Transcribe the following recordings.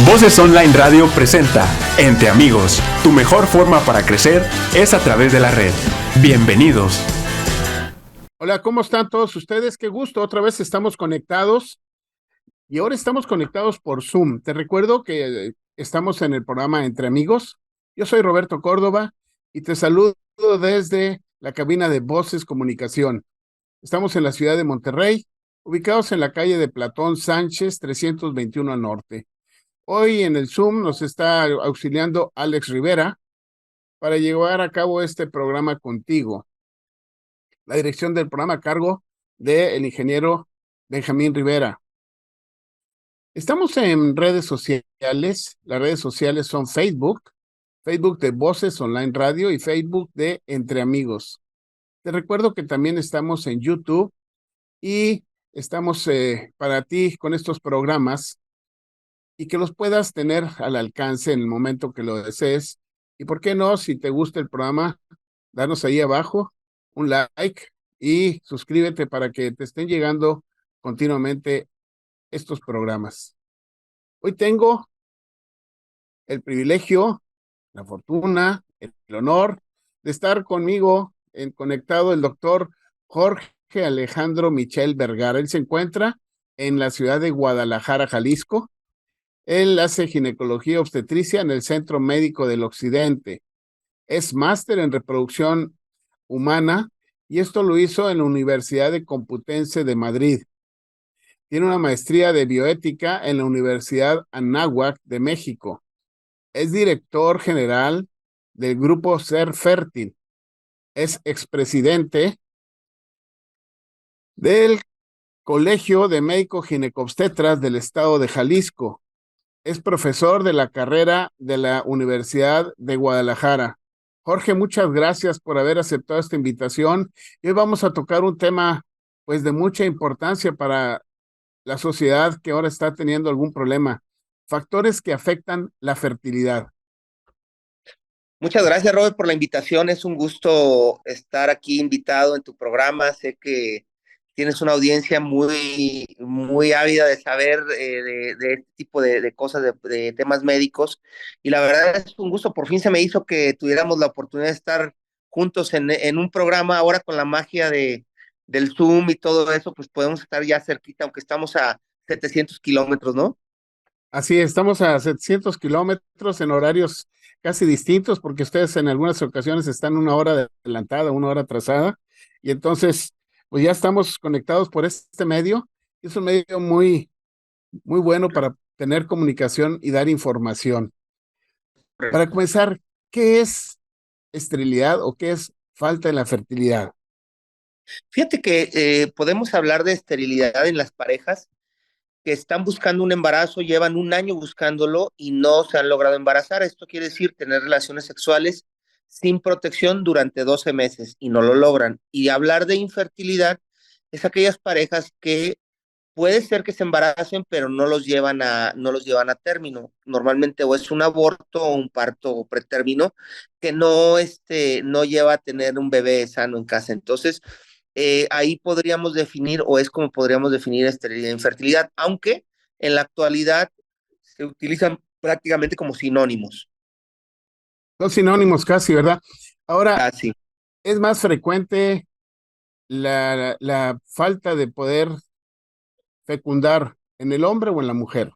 Voces Online Radio presenta Entre Amigos, tu mejor forma para crecer es a través de la red. Bienvenidos. Hola, ¿cómo están todos ustedes? Qué gusto, otra vez estamos conectados y ahora estamos conectados por Zoom. Te recuerdo que estamos en el programa Entre Amigos. Yo soy Roberto Córdoba y te saludo desde la cabina de Voces Comunicación. Estamos en la ciudad de Monterrey, ubicados en la calle de Platón Sánchez, 321 Norte. Hoy en el Zoom nos está auxiliando Alex Rivera para llevar a cabo este programa contigo. La dirección del programa a cargo del ingeniero Benjamín Rivera. Estamos en redes sociales. Las redes sociales son Facebook de Voces Online Radio y Facebook de Entre Amigos. Te recuerdo que también estamos en YouTube y estamos para ti con estos programas y que los puedas tener al alcance en el momento que lo desees. Y por qué no, si te gusta el programa, danos ahí abajo un like y suscríbete para que te estén llegando continuamente estos programas. Hoy tengo el privilegio, la fortuna, el honor de estar conmigo conectado el doctor Jorge Alejandro Michel Vergara. Él se encuentra en la ciudad de Guadalajara, Jalisco. Él hace ginecología obstetricia en el Centro Médico del Occidente. Es máster en reproducción humana y esto lo hizo en la Universidad de Complutense de Madrid. Tiene una maestría de bioética en la Universidad Anáhuac de México. Es director general del grupo Ser Fértil. Es expresidente del Colegio de Médicos Ginecobstetras del Estado de Jalisco. Es profesor de la carrera de la Universidad de Guadalajara. Jorge, muchas gracias por haber aceptado esta invitación. Y hoy vamos a tocar un tema pues de mucha importancia para la sociedad que ahora está teniendo algún problema. Factores que afectan la fertilidad. Muchas gracias, Robert, por la invitación. Es un gusto estar aquí invitado en tu programa. Sé que tienes una audiencia muy ávida de saber de este tipo de cosas, de temas médicos. Y la verdad es un gusto. Por fin se me hizo que tuviéramos la oportunidad de estar juntos en un programa. Ahora con la magia del Zoom y todo eso, pues podemos estar ya cerquita, aunque estamos a 700 kilómetros, ¿no? Así, estamos a 700 kilómetros en horarios casi distintos, porque ustedes en algunas ocasiones están una hora adelantada, una hora atrasada, y entonces, pues ya estamos conectados por este medio. Es un medio muy bueno para tener comunicación y dar información. Para comenzar, ¿qué es esterilidad o qué es falta de la fertilidad? Fíjate que podemos hablar de esterilidad en las parejas que están buscando un embarazo, llevan un año buscándolo y no se han logrado embarazar. Esto quiere decir tener relaciones sexuales sin protección durante 12 meses y no lo logran. Y hablar de infertilidad es aquellas parejas que puede ser que se embaracen, pero no los llevan a término. Normalmente o es un aborto o un parto pretérmino que no lleva a tener un bebé sano en casa. Entonces, ahí podríamos definir, o es como podríamos definir esterilidad e infertilidad, aunque en la actualidad se utilizan prácticamente como sinónimos. Son sinónimos casi, ¿verdad? Ahora, Así. es más frecuente la falta de poder fecundar en el hombre o en la mujer.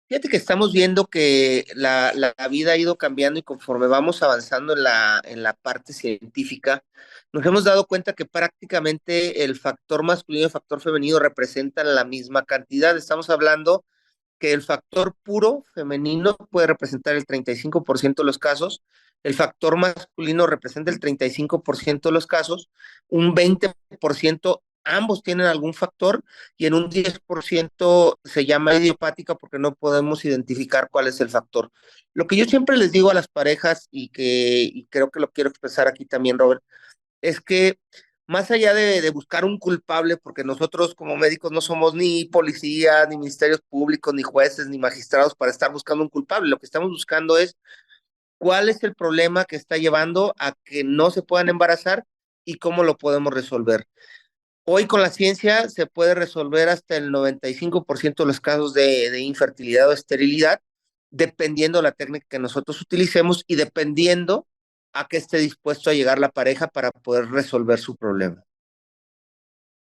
Fíjate que estamos viendo que la vida ha ido cambiando y conforme vamos avanzando en la parte científica, nos hemos dado cuenta que prácticamente el factor masculino y el factor femenino representan la misma cantidad. Estamos hablando que el factor puro femenino puede representar el 35% de los casos, el factor masculino representa el 35% de los casos, un 20% ambos tienen algún factor y en un 10% se llama idiopática porque no podemos identificar cuál es el factor. Lo que yo siempre les digo a las parejas y creo que lo quiero expresar aquí también, Robert, es que más allá de buscar un culpable, porque nosotros como médicos no somos ni policías, ni ministerios públicos, ni jueces, ni magistrados para estar buscando un culpable, lo que estamos buscando es cuál es el problema que está llevando a que no se puedan embarazar y cómo lo podemos resolver. Hoy con la ciencia se puede resolver hasta el 95% de los casos de infertilidad o esterilidad, dependiendo de la técnica que nosotros utilicemos y dependiendo a qué esté dispuesto a llegar la pareja para poder resolver su problema.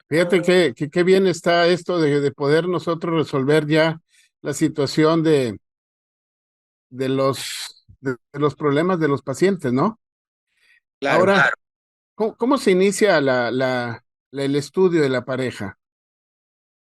Fíjate qué bien está esto de poder nosotros resolver ya la situación de los problemas de los pacientes, ¿no? Claro. Ahora, ¿cómo se inicia el estudio de la pareja?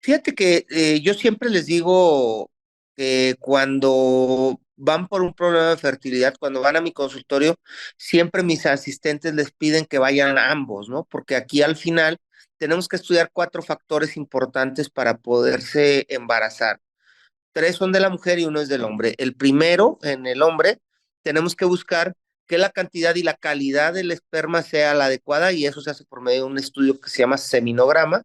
Fíjate que yo siempre les digo que cuando van por un problema de fertilidad, cuando van a mi consultorio, siempre mis asistentes les piden que vayan a ambos, ¿no? Porque aquí al final tenemos que estudiar 4 factores importantes para poderse embarazar. 3 son de la mujer y 1 es del hombre. El primero, en el hombre, tenemos que buscar que la cantidad y la calidad del esperma sea la adecuada y eso se hace por medio de un estudio que se llama seminograma.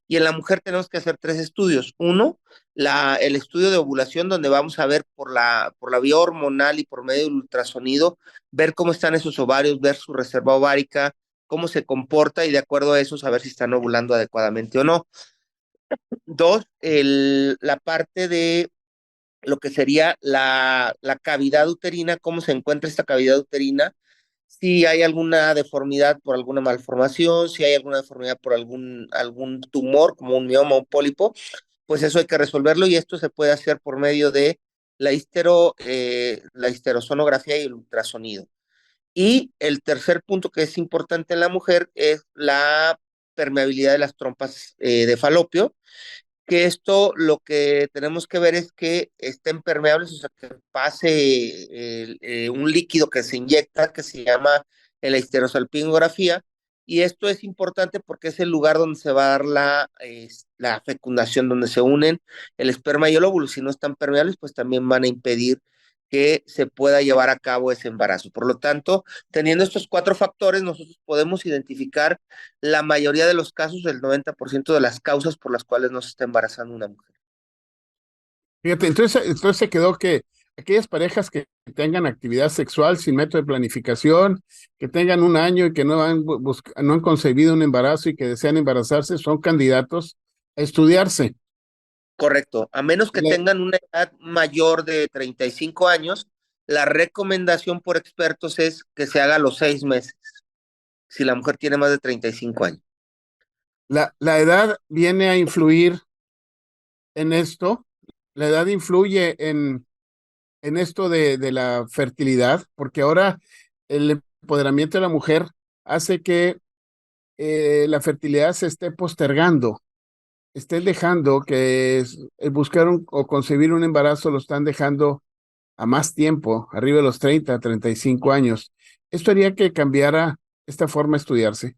Y en la mujer tenemos que hacer 3 estudios. Uno, el estudio de ovulación, donde vamos a ver por la vía hormonal y por medio del ultrasonido, ver cómo están esos ovarios, ver su reserva ovárica, cómo se comporta y de acuerdo a eso saber si están ovulando adecuadamente o no. 2, la parte de lo que sería la cavidad uterina, cómo se encuentra esta cavidad uterina, si hay alguna deformidad por alguna malformación, si hay alguna deformidad por algún tumor, como un mioma o un pólipo, pues eso hay que resolverlo y esto se puede hacer por medio de la histerosonografía y el ultrasonido. Y el tercer punto que es importante en la mujer es la permeabilidad de las trompas de falopio, que esto lo que tenemos que ver es que estén permeables, o sea, que pase un líquido que se inyecta, que se llama la histerosalpingografía, y esto es importante porque es el lugar donde se va a dar la fecundación, donde se unen el esperma y el óvulo. Si no están permeables, pues también van a impedir que se pueda llevar a cabo ese embarazo. Por lo tanto, teniendo estos 4 factores, nosotros podemos identificar la mayoría de los casos, el 90% de las causas por las cuales no se está embarazando una mujer. Fíjate, entonces se quedó que aquellas parejas que tengan actividad sexual sin método de planificación, que tengan un año y que no han concebido un embarazo y que desean embarazarse, son candidatos a estudiarse. Correcto. A menos que Le- tengan una edad mayor de 35 años, la recomendación por expertos es que se haga a los 6 meses, si la mujer tiene más de 35 años. la edad viene a influir en esto. La edad influye en esto de la fertilidad, porque ahora el empoderamiento de la mujer hace que la fertilidad se esté postergando, estén dejando el buscar o concebir un embarazo lo están dejando a más tiempo, arriba de los 30, 35 años. Esto haría que cambiara esta forma de estudiarse.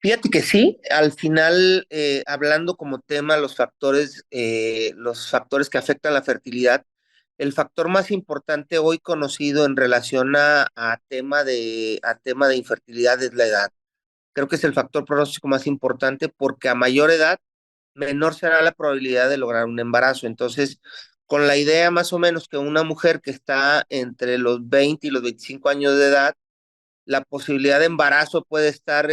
Fíjate que sí, al final, hablando como tema los factores que afectan la fertilidad, el factor más importante hoy conocido en relación a tema de infertilidad es la edad. Creo que es el factor pronóstico más importante porque a mayor edad, menor será la probabilidad de lograr un embarazo. Entonces, con la idea más o menos que una mujer que está entre los 20 y los 25 años de edad, la posibilidad de embarazo puede estar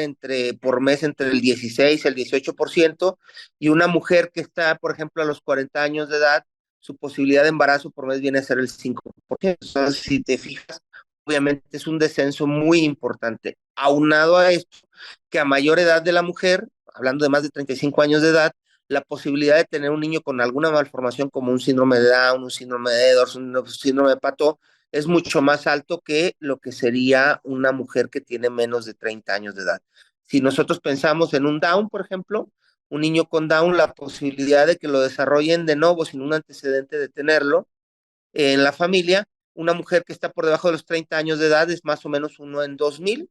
por mes entre el 16 y el 18%, y una mujer que está, por ejemplo, a los 40 años de edad, su posibilidad de embarazo por mes viene a ser el 5%. Entonces, si te fijas, obviamente es un descenso muy importante. Aunado a esto, que a mayor edad de la mujer, hablando de más de 35 años de edad, la posibilidad de tener un niño con alguna malformación como un síndrome de Down, un síndrome de Edwards, un síndrome de Pato, es mucho más alto que lo que sería una mujer que tiene menos de 30 años de edad. Si nosotros pensamos en un Down, por ejemplo, un niño con Down, la posibilidad de que lo desarrollen de nuevo sin un antecedente de tenerlo en la familia, una mujer que está por debajo de los 30 años de edad es más o menos 1 en 2000,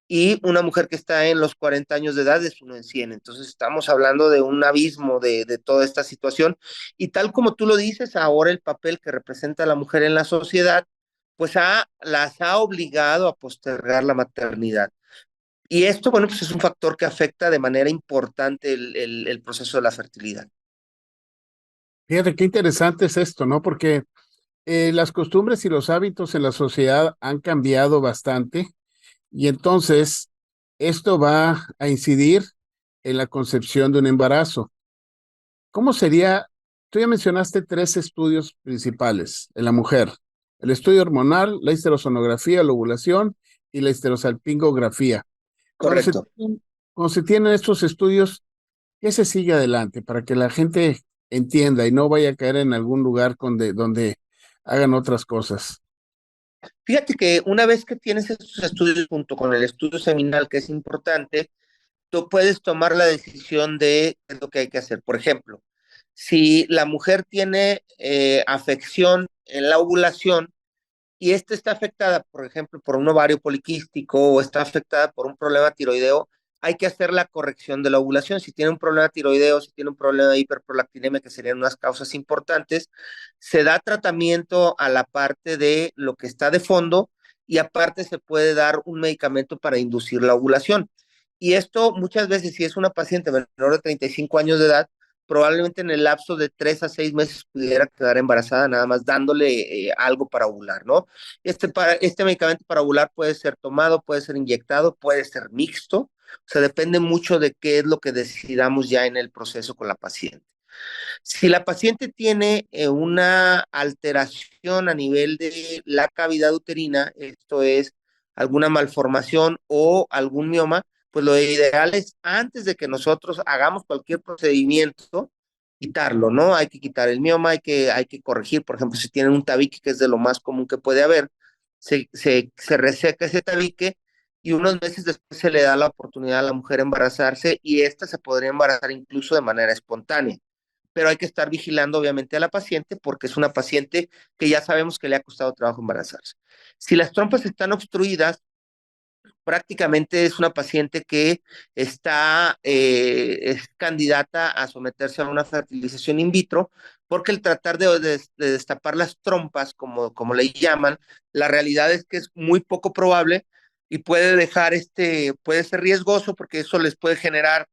y una mujer que está en los 40 años de edad es 1 en 100. Entonces estamos hablando de un abismo de toda esta situación. Y tal como tú lo dices, ahora el papel que representa la mujer en la sociedad, pues las ha obligado a postergar la maternidad. Y esto, bueno, pues es un factor que afecta de manera importante el proceso de la fertilidad. Fíjate qué interesante es esto, ¿no? Porque las costumbres y los hábitos en la sociedad han cambiado bastante y entonces esto va a incidir en la concepción de un embarazo. ¿Cómo sería Tú ya mencionaste tres estudios principales en la mujer: el estudio hormonal, la histerosonografía, la ovulación y la histerosalpingografía. Cuando se Correcto. tienen, cuando se tienen estos estudios, ¿qué se sigue adelante para que la gente entienda y no vaya a caer en algún lugar donde hagan otras cosas? Fíjate que una vez que tienes estos estudios junto con el estudio seminal, que es importante, tú puedes tomar la decisión de qué es lo que hay que hacer. Por ejemplo, si la mujer tiene afección en la ovulación, y esta está afectada, por ejemplo, por un ovario poliquístico o está afectada por un problema tiroideo, hay que hacer la corrección de la ovulación. Si tiene un problema tiroideo, si tiene un problema de hiperprolactinemia, que serían unas causas importantes, se da tratamiento a la parte de lo que está de fondo y aparte se puede dar un medicamento para inducir la ovulación. Y esto muchas veces, si es una paciente menor de 35 años de edad, probablemente en el lapso de 3 a 6 meses pudiera quedar embarazada, nada más dándole algo para ovular, ¿no? Este medicamento para ovular puede ser tomado, puede ser inyectado, puede ser mixto, o sea, depende mucho de qué es lo que decidamos ya en el proceso con la paciente. Si la paciente tiene una alteración a nivel de la cavidad uterina, esto es alguna malformación o algún mioma, pues lo ideal es antes de que nosotros hagamos cualquier procedimiento, quitarlo, ¿no? Hay que quitar el mioma, hay que corregir, por ejemplo, si tienen un tabique, que es de lo más común que puede haber, se reseca ese tabique y unos meses después se le da la oportunidad a la mujer embarazarse y esta se podría embarazar incluso de manera espontánea, pero hay que estar vigilando obviamente a la paciente porque es una paciente que ya sabemos que le ha costado trabajo embarazarse. Si las trompas están obstruidas, prácticamente es una paciente que es candidata a someterse a una fertilización in vitro, porque el tratar de destapar las trompas, como le llaman, la realidad es que es muy poco probable y puede ser riesgoso porque eso les puede generar,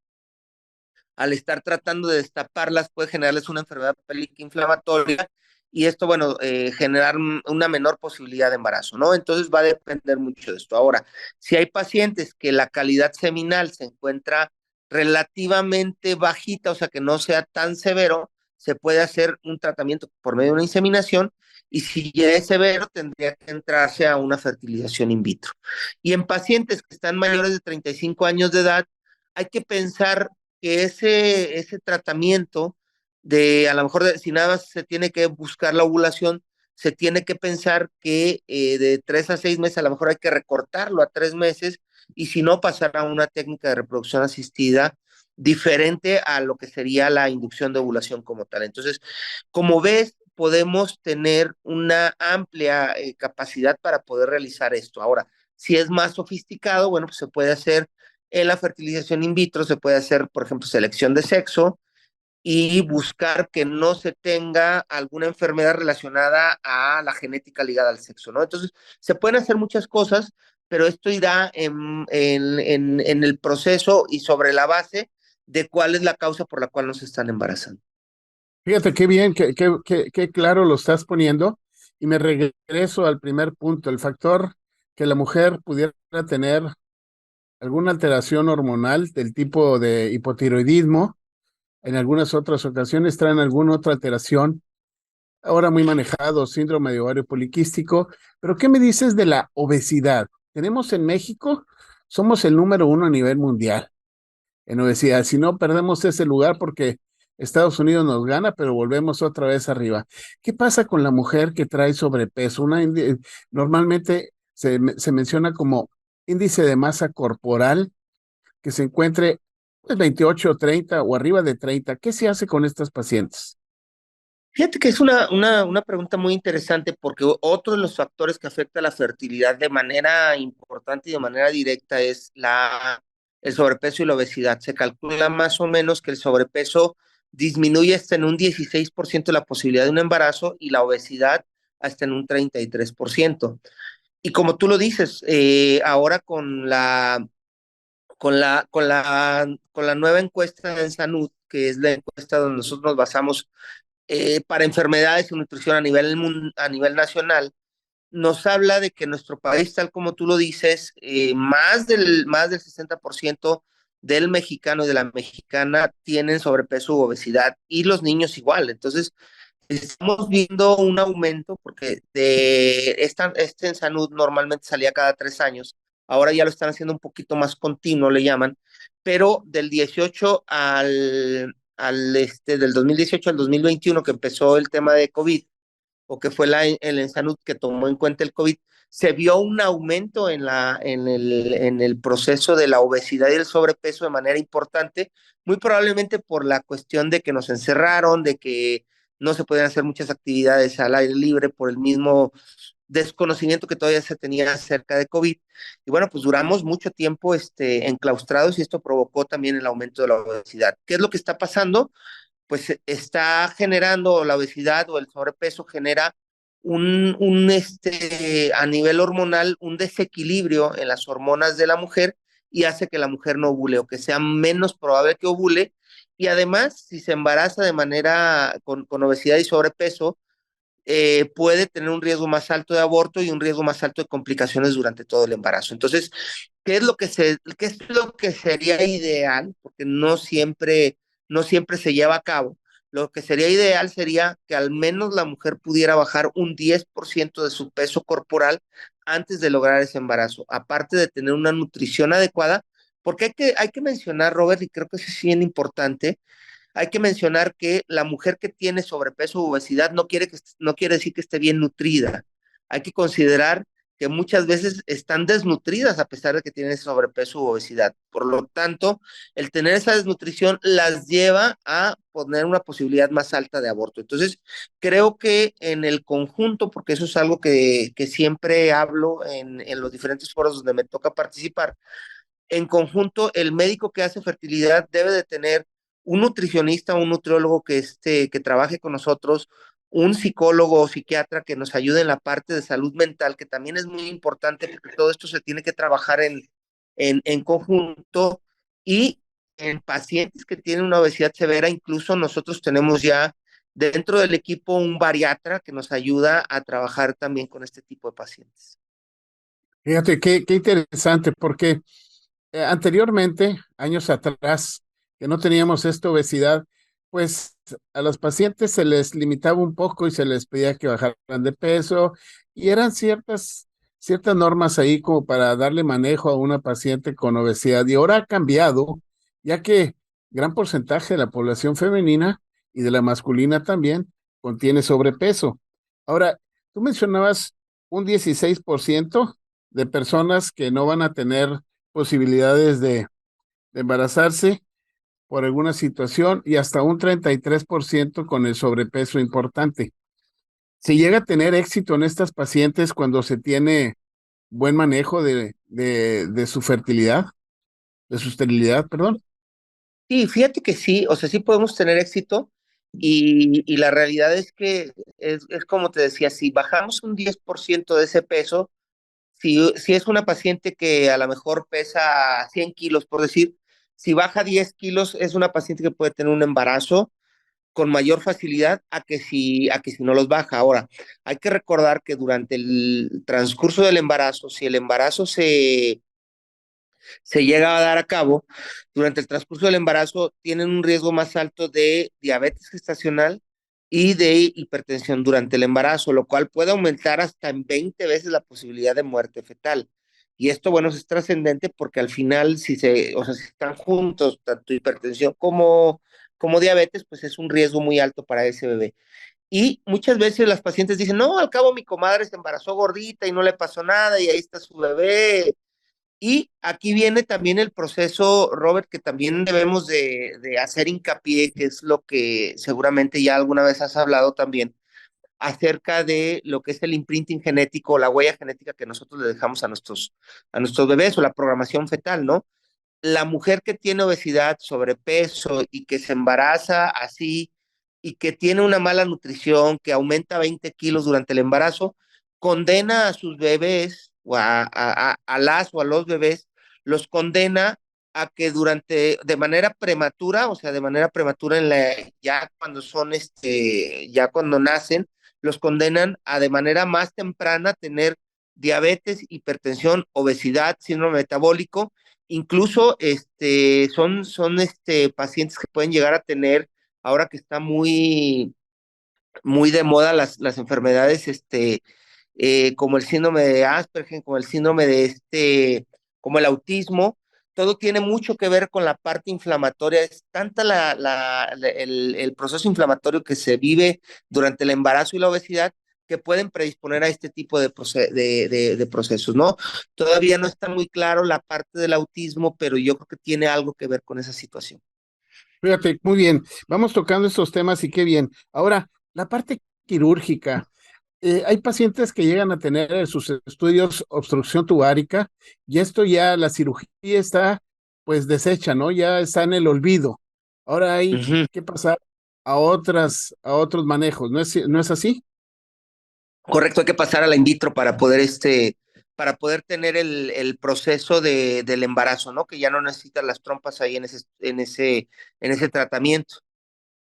al estar tratando de destaparlas, puede generarles una enfermedad pélvica inflamatoria y esto, bueno, generar una menor posibilidad de embarazo, ¿no? Entonces va a depender mucho de esto. Ahora, si hay pacientes que la calidad seminal se encuentra relativamente bajita, o sea, que no sea tan severo, se puede hacer un tratamiento por medio de una inseminación y si ya es severo, tendría que entrarse a una fertilización in vitro. Y en pacientes que están mayores de 35 años de edad, hay que pensar que ese tratamiento a lo mejor si nada más se tiene que buscar la ovulación, se tiene que pensar que de 3 a 6 meses a lo mejor hay que recortarlo a 3 meses y si no pasar a una técnica de reproducción asistida diferente a lo que sería la inducción de ovulación como tal. Entonces, como ves, podemos tener una amplia capacidad para poder realizar esto. Ahora, si es más sofisticado, bueno, pues se puede hacer en la fertilización in vitro, se puede hacer, por ejemplo, selección de sexo y buscar que no se tenga alguna enfermedad relacionada a la genética ligada al sexo, ¿no? Entonces, se pueden hacer muchas cosas, pero esto irá en el proceso y sobre la base de cuál es la causa por la cual nos están embarazando. Fíjate qué bien, qué claro lo estás poniendo. Y me regreso al primer punto: el factor que la mujer pudiera tener alguna alteración hormonal del tipo de hipotiroidismo. En algunas otras ocasiones traen alguna otra alteración, ahora muy manejado, síndrome de ovario poliquístico. Pero ¿qué me dices de la obesidad? Tenemos en México, somos el número uno a nivel mundial en obesidad. Si no, perdemos ese lugar porque Estados Unidos nos gana, pero volvemos otra vez arriba. ¿Qué pasa con la mujer que trae sobrepeso? Normalmente se menciona como índice de masa corporal que se encuentre pues, 28, 30 o arriba de 30. ¿Qué se hace con estas pacientes? Fíjate que es una pregunta muy interesante porque otro de los factores que afecta a la fertilidad de manera importante y de manera directa es el sobrepeso y la obesidad. Se calcula más o menos que el sobrepeso disminuye hasta en un 16% la posibilidad de un embarazo y la obesidad hasta en un 33%. Y como tú lo dices, ahora con la nueva encuesta en salud, que es la encuesta donde nosotros nos basamos para enfermedades y nutrición a nivel nacional, nos habla de que nuestro país, tal como tú lo dices, más del 60% del mexicano y de la mexicana tienen sobrepeso u obesidad, y los niños igual. Entonces, estamos viendo un aumento porque este en salud normalmente salía cada 3 años, ahora ya lo están haciendo un poquito más continuo, le llaman, pero del 18 del 2018 al 2021 que empezó el tema de COVID, o que fue el Ensanud que tomó en cuenta el COVID, se vio un aumento en el proceso de la obesidad y el sobrepeso de manera importante, muy probablemente por la cuestión de que nos encerraron, de que no se podían hacer muchas actividades al aire libre por el mismo desconocimiento que todavía se tenía acerca de COVID. Y bueno, pues duramos mucho tiempo enclaustrados, y esto provocó también el aumento de la obesidad. ¿Qué es lo que está pasando? Pues está generando la obesidad o el sobrepeso, genera a nivel hormonal, un desequilibrio en las hormonas de la mujer, y hace que la mujer no ovule, o que sea menos probable que ovule. Y además, si se embaraza de manera con obesidad y sobrepeso, puede tener un riesgo más alto de aborto y un riesgo más alto de complicaciones durante todo el embarazo. Entonces, qué es lo que sería ideal? Porque no siempre se lleva a cabo. Lo que sería ideal sería que al menos la mujer pudiera bajar un 10% de su peso corporal antes de lograr ese embarazo, aparte de tener una nutrición adecuada, porque hay que mencionar, Robert, y creo que eso es bien importante. Hay que mencionar que la mujer que tiene sobrepeso u obesidad no quiere decir que esté bien nutrida. Hay que considerar que muchas veces están desnutridas a pesar de que tienen sobrepeso u obesidad. Por lo tanto, el tener esa desnutrición las lleva a poner una posibilidad más alta de aborto. Entonces, creo que en el conjunto, porque eso es algo que siempre hablo en los diferentes foros donde me toca participar, en conjunto, el médico que hace fertilidad debe de tener un nutricionista, un nutriólogo que trabaje con nosotros, un psicólogo o psiquiatra que nos ayude en la parte de salud mental, que también es muy importante porque todo esto se tiene que trabajar en conjunto. Y en pacientes que tienen una obesidad severa, incluso nosotros tenemos ya dentro del equipo un bariatra que nos ayuda a trabajar también con este tipo de pacientes. Fíjate, qué interesante, porque anteriormente, años atrás, que no teníamos esta obesidad, pues a los pacientes se les limitaba un poco y se les pedía que bajaran de peso, y eran ciertas normas ahí como para darle manejo a una paciente con obesidad. Y ahora ha cambiado, ya que gran porcentaje de la población femenina y de la masculina también contiene sobrepeso. Ahora, tú mencionabas un 16% de personas que no van a tener posibilidades de embarazarse por alguna situación, y hasta un 33% con el sobrepeso importante. Se llega a tener éxito en estas pacientes cuando se tiene buen manejo de su fertilidad, de su esterilidad, perdón. Sí, fíjate que sí, o sea, sí podemos tener éxito, y la realidad es que es como te decía, si bajamos un 10% de ese peso, si es una paciente que a lo mejor pesa 100 kilos, por decir, si baja 10 kilos, es una paciente que puede tener un embarazo con mayor facilidad a que si no los baja. Ahora, hay que recordar que durante el transcurso del embarazo, si el embarazo se llega a dar a cabo, durante el transcurso del embarazo tienen un riesgo más alto de diabetes gestacional y de hipertensión durante el embarazo, lo cual puede aumentar hasta en 20 veces la posibilidad de muerte fetal. Y esto, bueno, es trascendente porque al final, si están juntos, tanto hipertensión como diabetes, pues es un riesgo muy alto para ese bebé. Y muchas veces las pacientes dicen, no, al cabo mi comadre se embarazó gordita y no le pasó nada y ahí está su bebé. Y aquí viene también el proceso, Robert, que también debemos de hacer hincapié, que es lo que seguramente ya alguna vez has hablado también, acerca de lo que es el imprinting genético, la huella genética que nosotros le dejamos a nuestros bebés, o la programación fetal, ¿no? La mujer que tiene obesidad, sobrepeso y que se embaraza así, y que tiene una mala nutrición, que aumenta 20 kilos durante el embarazo, condena a sus bebés o a las o a los bebés, los condena a que de manera prematura, o sea, de manera prematura ya cuando ya cuando nacen, los condenan a de manera más temprana tener diabetes, hipertensión, obesidad, síndrome metabólico, Incluso son pacientes que pueden llegar a tener, ahora que está muy de moda las enfermedades, como el síndrome de Asperger, como el síndrome como el autismo. Todo tiene mucho que ver con la parte inflamatoria. Es tanta el proceso inflamatorio que se vive durante el embarazo y la obesidad que pueden predisponer a este tipo de procesos, ¿no? Todavía no está muy claro la parte del autismo, pero yo creo que tiene algo que ver con esa situación. Fíjate, muy bien, vamos tocando estos temas y qué bien. Ahora, la parte quirúrgica. Hay pacientes que llegan a tener en sus estudios obstrucción tubárica y esto ya la cirugía está pues deshecha, ¿no? Ya está en el olvido. Ahora hay Ujú. que pasar a otros manejos, ¿no es así? Correcto, hay que pasar a la in vitro para poder tener el proceso del embarazo, ¿no? Que ya no necesitas las trompas ahí en ese tratamiento.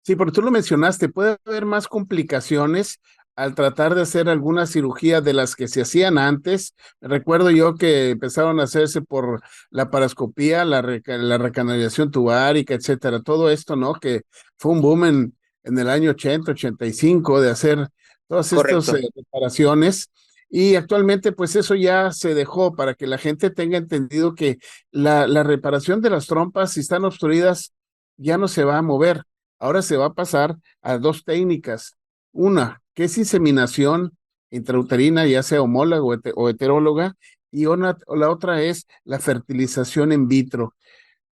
Sí, porque tú lo mencionaste, puede haber más complicaciones al tratar de hacer alguna cirugía de las que se hacían antes. Recuerdo yo que empezaron a hacerse por la paroscopía, la recanalización tubárica, etcétera. Todo esto, ¿no? Que fue un boom en el año 80, 85 de hacer todas estas Correcto, reparaciones. Y actualmente, pues eso ya se dejó para que la gente tenga entendido que la reparación de las trompas, si están obstruidas, ya no se va a mover. Ahora se va a pasar a dos técnicas. Una, que es inseminación intrauterina, ya sea homóloga o heteróloga, y la otra es la fertilización in vitro.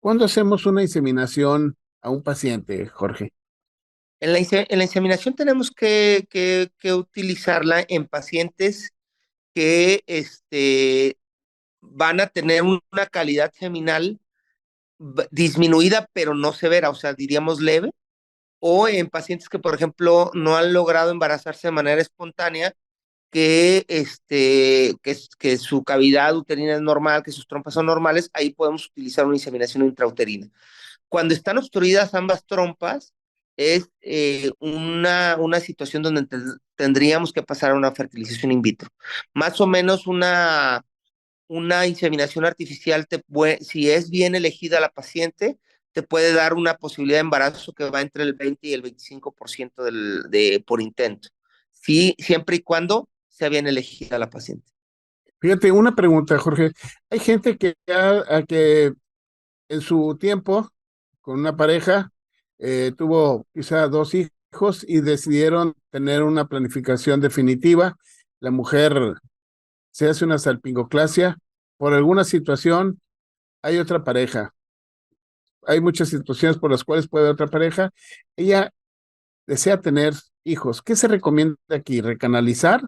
¿Cuándo hacemos una inseminación a un paciente, Jorge? en la inseminación tenemos que utilizarla en pacientes que van a tener una calidad seminal disminuida, pero no severa, o sea, diríamos leve, o en pacientes que, por ejemplo, no han logrado embarazarse de manera espontánea, que su cavidad uterina es normal, que sus trompas son normales, ahí podemos utilizar una inseminación intrauterina. Cuando están obstruidas ambas trompas, es una situación donde tendríamos que pasar a una fertilización in vitro. Más o menos una inseminación artificial, si es bien elegida la paciente, te puede dar una posibilidad de embarazo que va entre el 20 y el 25% por intento. Sí, siempre y cuando sea bien elegida la paciente. Fíjate, una pregunta, Jorge. Hay gente que en su tiempo, con una pareja, tuvo quizá dos hijos y decidieron tener una planificación definitiva. La mujer se hace una salpingoclasia por alguna situación, hay otra pareja, hay muchas situaciones por las cuales puede haber otra pareja, ella desea tener hijos. ¿Qué se recomienda aquí? ¿Recanalizar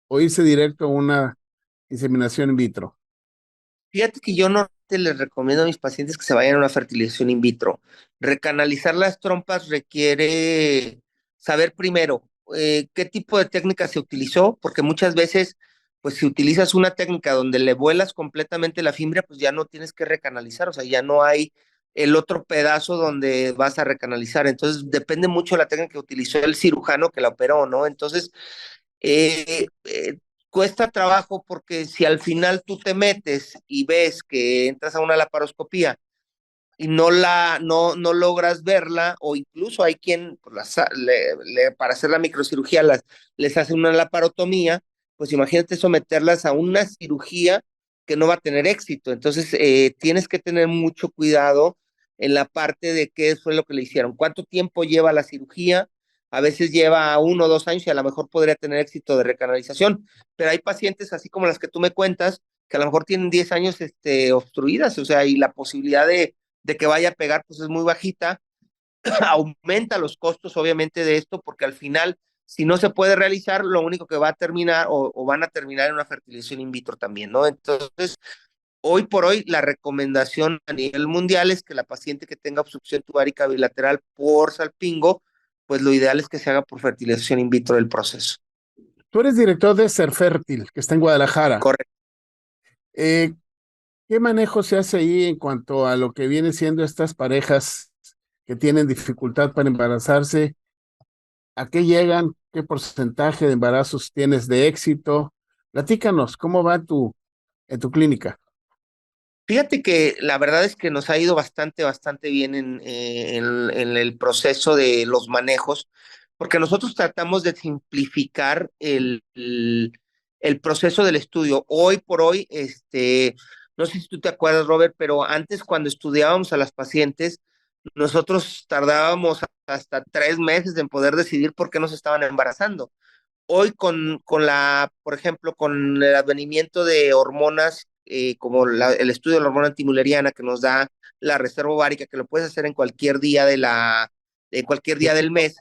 o irse directo a una inseminación in vitro? Fíjate que yo no les recomiendo a mis pacientes que se vayan a una fertilización in vitro. Recanalizar las trompas requiere saber primero qué tipo de técnica se utilizó, porque muchas veces, pues si utilizas una técnica donde le vuelas completamente la fibra, pues ya no tienes que recanalizar, o sea, ya no hay el otro pedazo donde vas a recanalizar. Entonces, depende mucho de la técnica que utilizó el cirujano que la operó, ¿no? Entonces, eh, eh, cuesta trabajo porque si al final tú te metes y ves que entras a una laparoscopía y no logras verla, o incluso hay quien pues, para hacer la microcirugía les hace una laparotomía, pues imagínate someterlas a una cirugía que no va a tener éxito. Entonces, tienes que tener mucho cuidado en la parte de qué fue lo que le hicieron, cuánto tiempo lleva la cirugía. A veces lleva 1 o 2 años y a lo mejor podría tener éxito de recanalización, pero hay pacientes así como las que tú me cuentas, que a lo mejor tienen 10 años obstruidas, o sea, y la posibilidad de que vaya a pegar, pues es muy bajita. Aumenta los costos, obviamente, de esto, porque al final, si no se puede realizar, lo único que va a terminar o van a terminar en una fertilización in vitro también, ¿no? Entonces, hoy por hoy, la recomendación a nivel mundial es que la paciente que tenga obstrucción tubárica bilateral por salpingo, pues lo ideal es que se haga por fertilización in vitro del proceso. Tú eres director de Ser Fértil, que está en Guadalajara. Correcto. Eh, ¿Qué manejo se hace ahí en cuanto a lo que viene siendo estas parejas que tienen dificultad para embarazarse? ¿A qué llegan? ¿Qué porcentaje de embarazos tienes de éxito? Platícanos, ¿cómo va en tu clínica? Fíjate que la verdad es que nos ha ido bastante bien en el proceso de los manejos, porque nosotros tratamos de simplificar el proceso del estudio. Hoy por hoy, no sé si tú te acuerdas, Robert, pero antes cuando estudiábamos a las pacientes, nosotros tardábamos hasta 3 meses en poder decidir por qué nos estaban embarazando. Hoy por ejemplo, con el advenimiento de hormonas, como el estudio de la hormona antimuleriana que nos da la reserva ovárica, que lo puedes hacer en cualquier día de cualquier día del mes,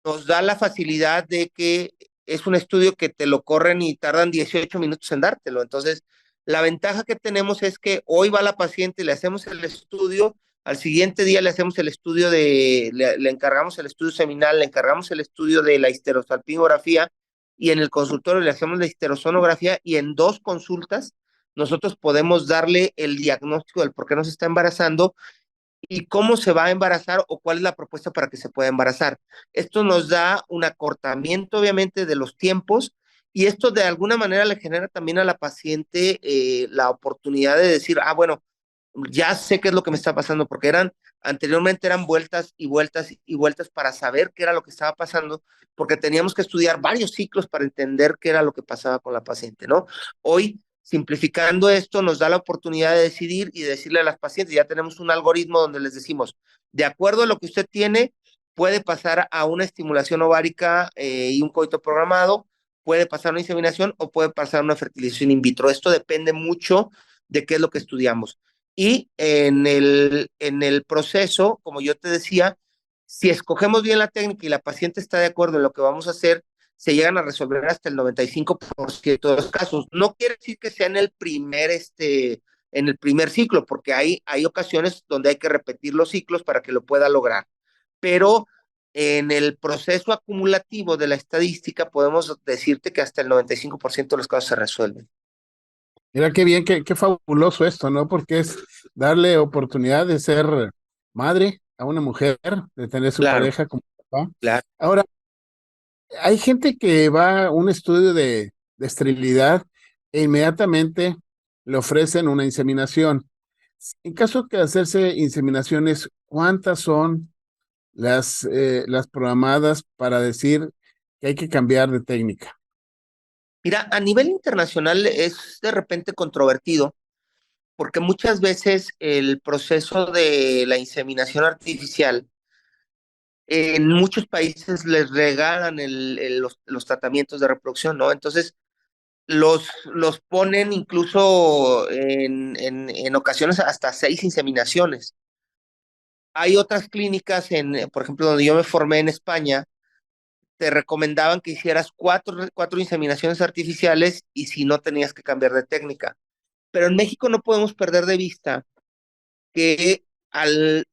nos da la facilidad de que es un estudio que te lo corren y tardan 18 minutos en dártelo. Entonces, la ventaja que tenemos es que hoy va la paciente, le hacemos el estudio, al siguiente día le hacemos el estudio le encargamos el estudio seminal, le encargamos el estudio de la histerosalpingografía y en el consultorio le hacemos la histerosonografía y en 2 consultas nosotros podemos darle el diagnóstico del por qué no se está embarazando y cómo se va a embarazar o cuál es la propuesta para que se pueda embarazar. Esto nos da un acortamiento, obviamente, de los tiempos y esto de alguna manera le genera también a la paciente la oportunidad de decir, ah, bueno, ya sé qué es lo que me está pasando, porque anteriormente eran vueltas y vueltas y vueltas para saber qué era lo que estaba pasando, porque teníamos que estudiar varios ciclos para entender qué era lo que pasaba con la paciente, ¿no? Hoy, simplificando esto, nos da la oportunidad de decidir y decirle a las pacientes, ya tenemos un algoritmo donde les decimos, de acuerdo a lo que usted tiene, puede pasar a una estimulación ovárica y un coito programado, puede pasar a una inseminación o puede pasar a una fertilización in vitro. Esto depende mucho de qué es lo que estudiamos. Y en el proceso, como yo te decía, si escogemos bien la técnica y la paciente está de acuerdo en lo que vamos a hacer, se llegan a resolver hasta el 95% de los casos. No quiere decir que sea en el primer ciclo, porque hay ocasiones donde hay que repetir los ciclos para que lo pueda lograr. Pero en el proceso acumulativo de la estadística podemos decirte que hasta el 95% de los casos se resuelven. Mira qué bien, qué fabuloso esto, ¿no? Porque es darle oportunidad de ser madre a una mujer, de tener su Claro, pareja como papá. claro. Ahora, hay gente que va a un estudio de esterilidad e inmediatamente le ofrecen una inseminación. En caso de hacerse inseminaciones, ¿cuántas son las programadas para decir que hay que cambiar de técnica? Mira, a nivel internacional es de repente controvertido porque muchas veces el proceso de la inseminación artificial en muchos países les regalan los tratamientos de reproducción, ¿no? Entonces los ponen incluso en ocasiones hasta 6 inseminaciones. Hay otras clínicas, por ejemplo, donde yo me formé en España, te recomendaban que hicieras cuatro inseminaciones artificiales y si no tenías que cambiar de técnica. Pero en México no podemos perder de vista que al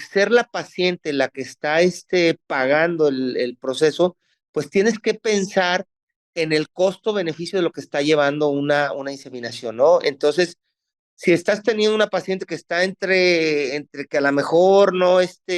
ser la paciente la que está pagando el proceso, pues tienes que pensar en el costo-beneficio de lo que está llevando una inseminación, ¿no? Entonces, si estás teniendo una paciente que está entre que a lo mejor no está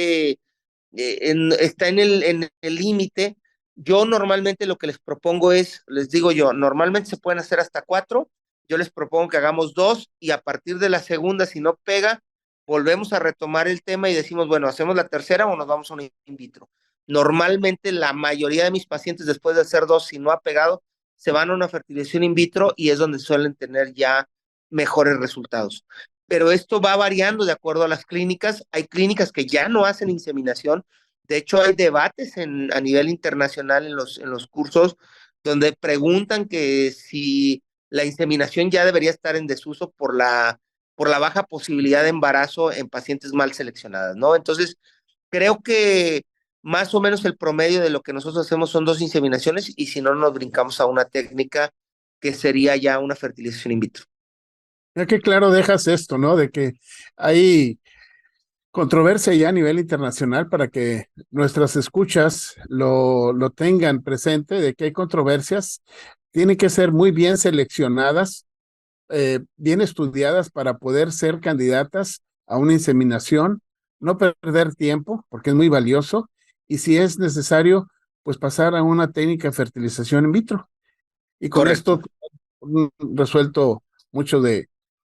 en el límite. Yo normalmente lo que les propongo es, les digo yo, normalmente se pueden hacer hasta 4, yo les propongo que hagamos 2 y a partir de la segunda, si no pega, volvemos a retomar el tema y decimos, bueno, ¿hacemos la tercera o nos vamos a un in vitro? Normalmente la mayoría de mis pacientes después de hacer 2, si no ha pegado, se van a una fertilización in vitro y es donde suelen tener ya mejores resultados, pero esto va variando de acuerdo a las clínicas. Hay clínicas que ya no hacen inseminación. De hecho, hay debates a nivel internacional en los cursos donde preguntan que si la inseminación ya debería estar en desuso por la baja posibilidad de embarazo en pacientes mal seleccionadas, ¿no? Entonces, creo que más o menos el promedio de lo que nosotros hacemos son 2 inseminaciones y si no nos brincamos a una técnica que sería ya una fertilización in vitro. Ya que claro dejas esto, ¿no? De que hay controversia ya a nivel internacional para que nuestras escuchas lo tengan presente, de que hay controversias, tienen que ser muy bien seleccionadas, bien estudiadas para poder ser candidatas a una inseminación, no perder tiempo, porque es muy valioso, y si es necesario, pues pasar a una técnica de fertilización in vitro. Y con Correcto. esto resuelto mucho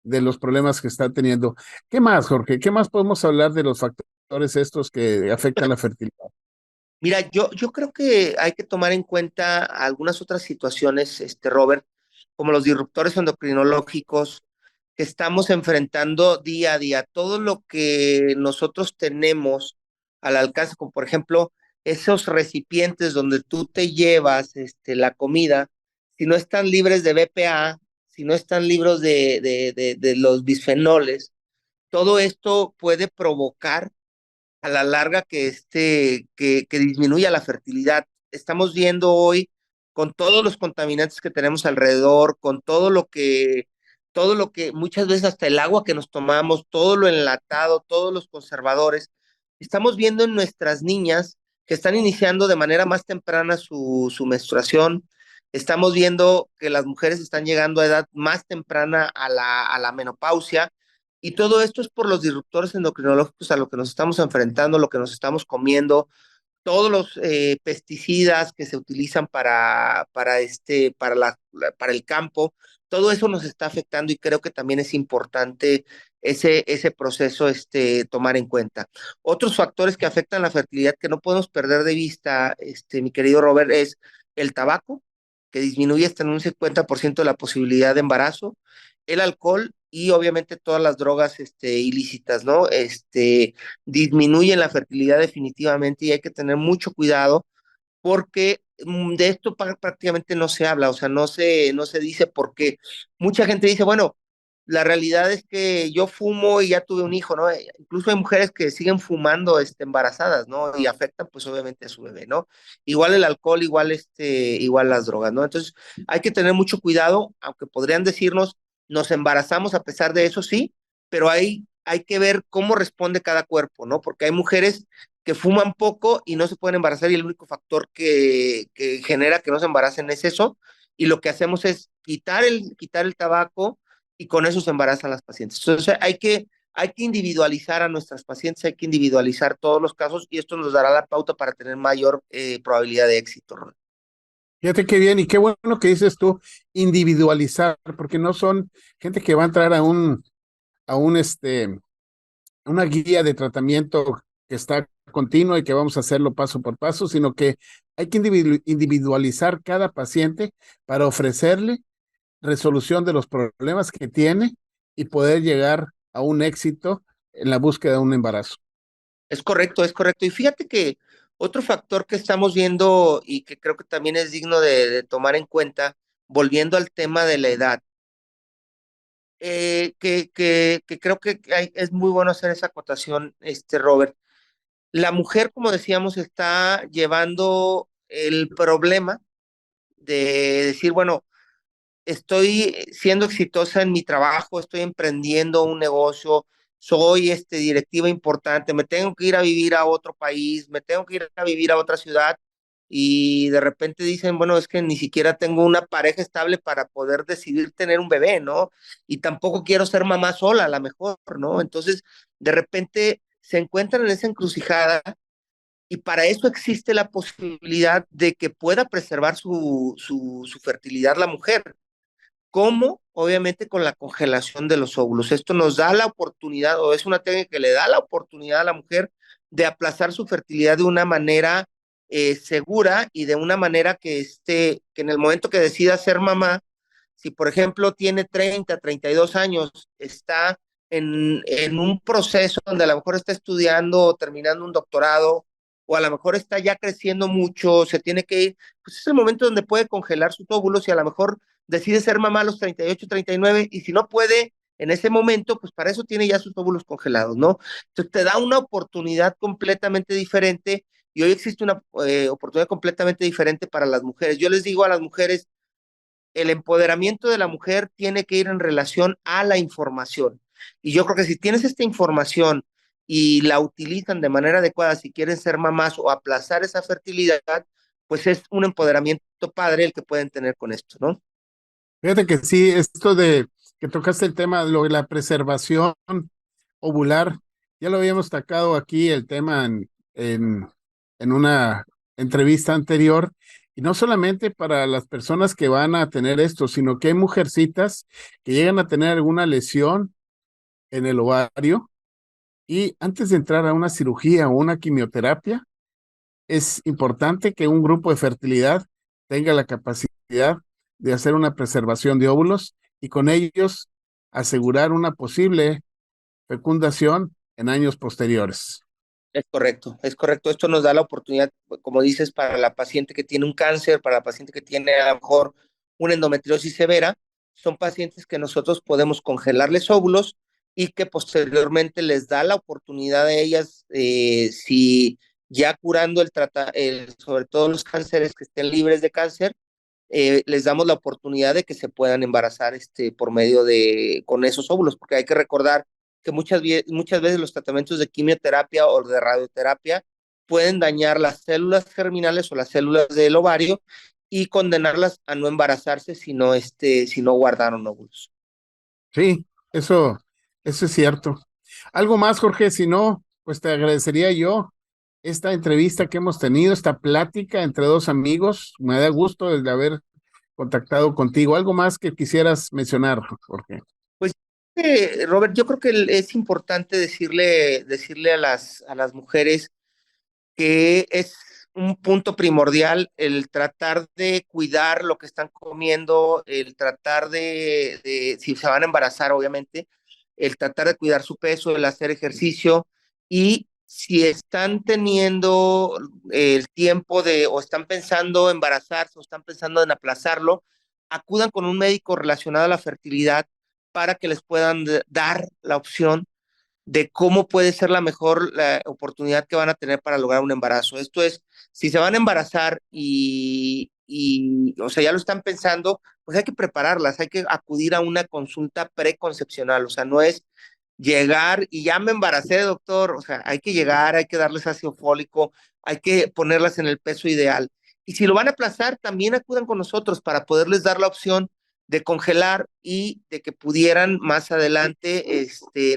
de los problemas que está teniendo. ¿Qué más, Jorge? ¿Qué más podemos hablar de los factores estos que afectan la fertilidad? Mira, yo creo que hay que tomar en cuenta algunas otras situaciones, Robert, como los disruptores endocrinológicos que estamos enfrentando día a día. Todo lo que nosotros tenemos al alcance, como por ejemplo esos recipientes donde tú te llevas la comida, si no están libres de BPA, si no están libres de los bisfenoles, todo esto puede provocar a la larga que disminuya la fertilidad. Estamos viendo hoy con todos los contaminantes que tenemos alrededor, con todo lo que muchas veces hasta el agua que nos tomamos, todo lo enlatado, todos los conservadores, estamos viendo en nuestras niñas que están iniciando de manera más temprana su menstruación. Estamos viendo que las mujeres están llegando a edad más temprana a la menopausia, y todo esto es por los disruptores endocrinológicos a lo que nos estamos enfrentando, lo que nos estamos comiendo, todos los pesticidas que se utilizan para el campo, todo eso nos está afectando y creo que también es importante ese proceso tomar en cuenta. Otros factores que afectan la fertilidad que no podemos perder de vista, mi querido Robert, es el tabaco, que disminuye hasta en un 50% la posibilidad de embarazo, el alcohol y obviamente todas las drogas ilícitas, ¿no? Disminuyen la fertilidad definitivamente y hay que tener mucho cuidado porque de esto prácticamente no se habla, o sea, no se dice porque mucha gente dice, bueno, la realidad es que yo fumo y ya tuve un hijo, ¿no? Incluso hay mujeres que siguen fumando embarazadas, ¿no? Y afectan pues obviamente a su bebé, ¿no? Igual el alcohol, igual las drogas, ¿no? Entonces hay que tener mucho cuidado, aunque podrían decirnos, nos embarazamos a pesar de eso, sí, pero hay que ver cómo responde cada cuerpo, ¿no? Porque hay mujeres que fuman poco y no se pueden embarazar y el único factor que genera que no se embaracen es eso, y lo que hacemos es quitar el tabaco y con eso se embarazan las pacientes. Entonces hay que individualizar a nuestras pacientes, hay que individualizar todos los casos y esto nos dará la pauta para tener mayor probabilidad de éxito, Ron. Fíjate qué bien y qué bueno que dices tú, individualizar, porque no son gente que va a entrar a una guía de tratamiento que está continua y que vamos a hacerlo paso por paso, sino que hay que individualizar cada paciente para ofrecerle resolución de los problemas que tiene y poder llegar a un éxito en la búsqueda de un embarazo. Es correcto, es correcto. Y fíjate que otro factor que estamos viendo y que creo que también es digno de tomar en cuenta, volviendo al tema de la edad, que creo que es muy bueno hacer esa acotación, Robert. La mujer, como decíamos, está llevando el problema de decir, bueno, estoy siendo exitosa en mi trabajo, estoy emprendiendo un negocio, soy directiva importante, me tengo que ir a vivir a otro país, me tengo que ir a vivir a otra ciudad y de repente dicen, bueno, es que ni siquiera tengo una pareja estable para poder decidir tener un bebé, ¿no? Y tampoco quiero ser mamá sola, a lo mejor, ¿no? Entonces, de repente se encuentran en esa encrucijada y para eso existe la posibilidad de que pueda preservar su fertilidad la mujer. ¿Cómo? Obviamente con la congelación de los óvulos. Esto nos da la oportunidad, o es una técnica que le da la oportunidad a la mujer de aplazar su fertilidad de una manera segura y de una manera que en el momento que decida ser mamá, si por ejemplo tiene 32 años, está en un proceso donde a lo mejor está estudiando o terminando un doctorado, o a lo mejor está ya creciendo mucho, se tiene que ir, pues es el momento donde puede congelar sus óvulos y a lo mejor decide ser mamá a los 38, 39, y si no puede en ese momento, pues para eso tiene ya sus óvulos congelados, ¿no? Entonces te da una oportunidad completamente diferente y hoy existe una oportunidad completamente diferente para las mujeres. Yo les digo a las mujeres, el empoderamiento de la mujer tiene que ir en relación a la información. Y yo creo que si tienes esta información y la utilizan de manera adecuada, si quieren ser mamás o aplazar esa fertilidad, pues es un empoderamiento padre el que pueden tener con esto, ¿no? Fíjate que sí, esto de que tocaste el tema de lo de la preservación ovular, ya lo habíamos tocado aquí el tema en una entrevista anterior, Y no solamente para las personas que van a tener esto, sino que hay mujercitas que llegan a tener alguna lesión en el ovario y antes de entrar a una cirugía o una quimioterapia, es importante que un grupo de fertilidad tenga la capacidad de hacer una preservación de óvulos y con ellos asegurar una posible fecundación en años posteriores. Es correcto, es correcto. Esto nos da la oportunidad, como dices, para la paciente que tiene un cáncer, para la paciente que tiene a lo mejor una endometriosis severa, son pacientes que nosotros podemos congelarles óvulos y que posteriormente les da la oportunidad a ellas, si ya curando sobre todo los cánceres que estén libres de cáncer, les damos la oportunidad de que se puedan embarazar por medio con esos óvulos, porque hay que recordar que muchas veces los tratamientos de quimioterapia o de radioterapia pueden dañar las células germinales o las células del ovario y condenarlas a no embarazarse si no guardaron óvulos. Sí, eso es cierto. Algo más, Jorge, si no, pues te agradecería yo esta entrevista que hemos tenido, esta plática entre dos amigos. Me da gusto el de haber contactado contigo. ¿Algo más que quisieras mencionar, Jorge? Pues, Robert, yo creo que es importante decirle a las mujeres que es un punto primordial el tratar de cuidar lo que están comiendo, el tratar si se van a embarazar, obviamente, el tratar de cuidar su peso, el hacer ejercicio y si están teniendo el tiempo o están pensando embarazarse o están pensando en aplazarlo, acudan con un médico relacionado a la fertilidad para que les puedan dar la opción de cómo puede ser la oportunidad que van a tener para lograr un embarazo. Esto es, si se van a embarazar o sea, ya lo están pensando, pues hay que prepararlas, hay que acudir a una consulta preconcepcional, o sea, no es llegar y ya me embaracé, doctor, o sea, hay que llegar, hay que darles ácido fólico, hay que ponerlas en el peso ideal. Y si lo van a aplazar, también acudan con nosotros para poderles dar la opción de congelar y de que pudieran más adelante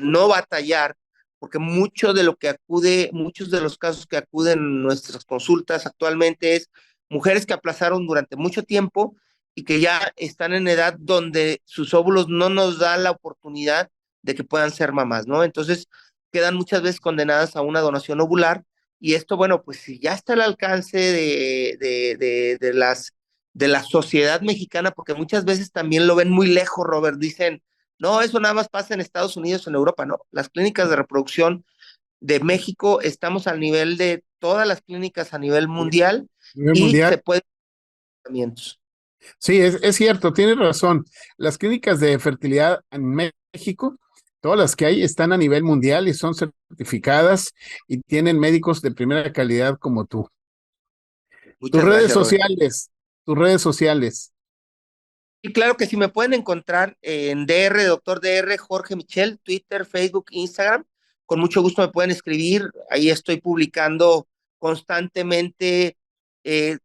no batallar, porque muchos de los casos que acuden en nuestras consultas actualmente es mujeres que aplazaron durante mucho tiempo y que ya están en edad donde sus óvulos no nos dan la oportunidad de que puedan ser mamás, ¿no? Entonces quedan muchas veces condenadas a una donación ovular y esto, bueno, pues si ya está al alcance de la sociedad mexicana, porque muchas veces también lo ven muy lejos, Robert, dicen, no, eso nada más pasa en Estados Unidos o en Europa, no, las clínicas de reproducción de México estamos al nivel de todas las clínicas a nivel mundial A nivel y mundial. se pueden tratamientos. Sí, es cierto, tienes razón. Las clínicas de fertilidad en México, todas las que hay, están a nivel mundial y son certificadas y tienen médicos de primera calidad como tú. Tus Muchas redes gracias, Robert. sociales, tus redes sociales. Y claro que sí, me pueden encontrar en DR, Doctor DR, Jorge Michel, Twitter, Facebook, Instagram. Con mucho gusto me pueden escribir. Ahí estoy publicando constantemente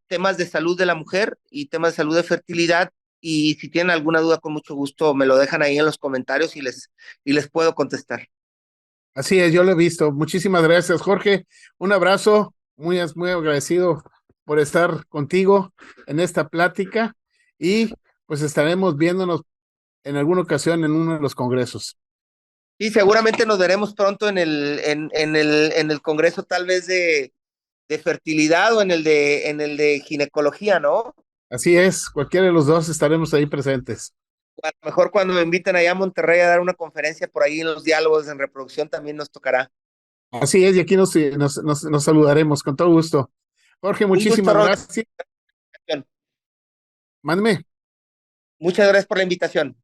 temas de salud de la mujer y temas de salud de fertilidad. Y si tienen alguna duda, con mucho gusto me lo dejan ahí en los comentarios y les puedo contestar. Así es, yo lo he visto. Muchísimas gracias, Jorge. Un abrazo, muy agradecido por estar contigo en esta plática y pues estaremos viéndonos en alguna ocasión en uno de los congresos. Y seguramente nos veremos pronto en el congreso, tal vez de fertilidad o en el de ginecología, ¿no? Así es, cualquiera de los dos estaremos ahí presentes. A lo mejor cuando me inviten allá a Monterrey a dar una conferencia por ahí en los diálogos en reproducción también nos tocará. Así es, y aquí nos saludaremos con todo gusto. Jorge, Un gusto, muchísimas Robert. gracias. Mándeme. Muchas gracias por la invitación.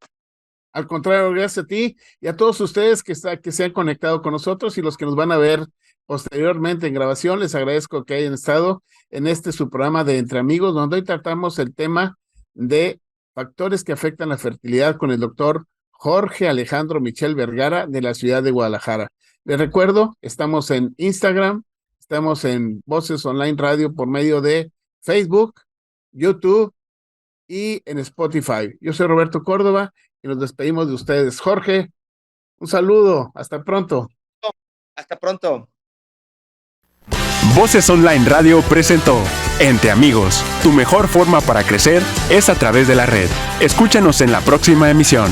Al contrario, gracias a ti y a todos ustedes que se han conectado con nosotros y los que nos van a ver posteriormente en grabación. Les agradezco que hayan estado en su programa de Entre Amigos, donde hoy tratamos el tema de factores que afectan la fertilidad con el doctor Jorge Alejandro Michel Vergara de la ciudad de Guadalajara. Les recuerdo, estamos en Instagram, estamos en Voces Online Radio por medio de Facebook, YouTube y en Spotify. Yo soy Roberto Córdoba y nos despedimos de ustedes. Jorge, un saludo, hasta pronto. Hasta pronto. Voces Online Radio presentó Entre Amigos, tu mejor forma para crecer es a través de la red. Escúchanos en la próxima emisión.